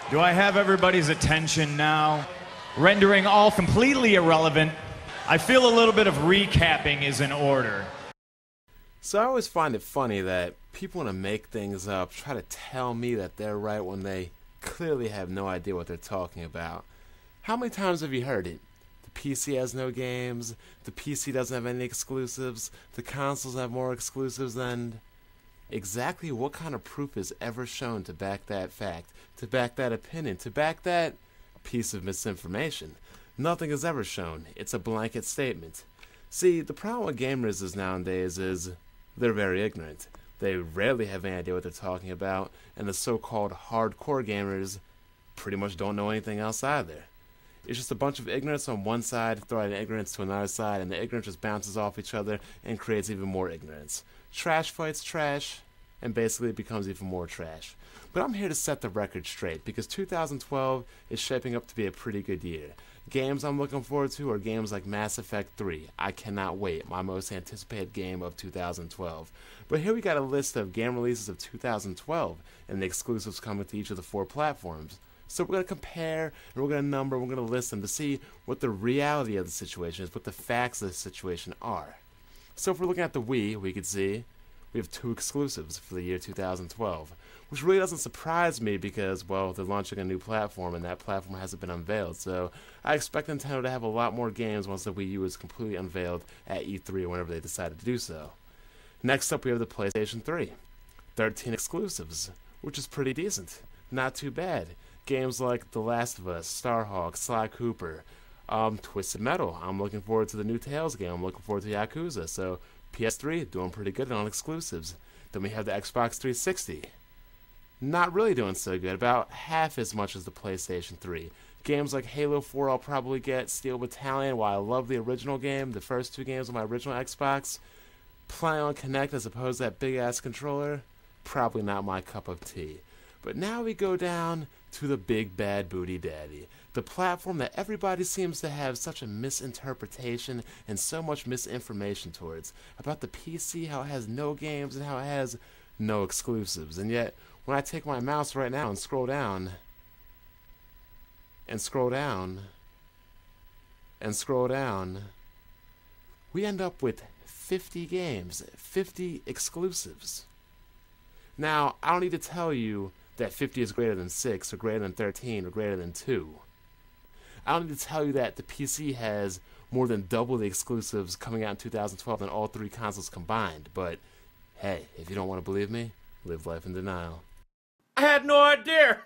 Do I have everybody's attention now? Rendering all completely irrelevant, I feel a little bit of recapping is in order. So I always find it funny that people want to make things up, try to tell me that they're right when they clearly have no idea what they're talking about. How many times have you heard it? The PC has no games, the PC doesn't have any exclusives, the consoles have more exclusives than... Exactly what kind of proof is ever shown to back that fact, to back that opinion, to back that piece of misinformation? Nothing is ever shown. It's a blanket statement. See, the problem with gamers is nowadays is they're very ignorant. They rarely have any idea what they're talking about, and the so-called hardcore gamers pretty much don't know anything else either. It's just a bunch of ignorance on one side, throwing ignorance to another side, and the ignorance just bounces off each other and creates even more ignorance. Trash fights trash, and basically it becomes even more trash. But I'm here to set the record straight, because 2012 is shaping up to be a pretty good year. Games I'm looking forward to are games like Mass Effect 3. I cannot wait, my most anticipated game of 2012. But here we got a list of game releases of 2012, and the exclusives coming to each of the 4 platforms. So we're going to compare, and we're going to number, and we're going to list them to see what the reality of the situation is, what the facts of the situation are. So if we're looking at the Wii, we can see we have 2 exclusives for the year 2012, which really doesn't surprise me because, well, they're launching a new platform and that platform hasn't been unveiled, so I expect Nintendo to have a lot more games once the Wii U is completely unveiled at E3 or whenever they decide to do so. Next up we have the PlayStation 3. 13 exclusives, which is pretty decent. Not too bad. Games like The Last of Us, Starhawk, Sly Cooper, Twisted Metal. I'm looking forward to the new Tales game. I'm looking forward to Yakuza. So PS3 doing pretty good on exclusives. Then we have the Xbox 360. Not really doing so good. About half as much as the PlayStation 3. Games like Halo 4 I'll probably get. Steel Battalion, while I love the original game, the first 2 games on my original Xbox. Playing on Kinect as opposed to that big-ass controller, probably not my cup of tea. But now we go down to the big bad booty daddy, the platform that everybody seems to have such a misinterpretation and so much misinformation towards, about the PC, how it has no games and how it has no exclusives. And yet, when I take my mouse right now and scroll down, and scroll down, and scroll down, we end up with 50 games, 50 exclusives. Now, I don't need to tell you that 50 is greater than 6, or greater than 13, or greater than 2. I don't need to tell you that the PC has more than double the exclusives coming out in 2012 than all 3 consoles combined, but hey, if you don't want to believe me, live life in denial. I had no idea.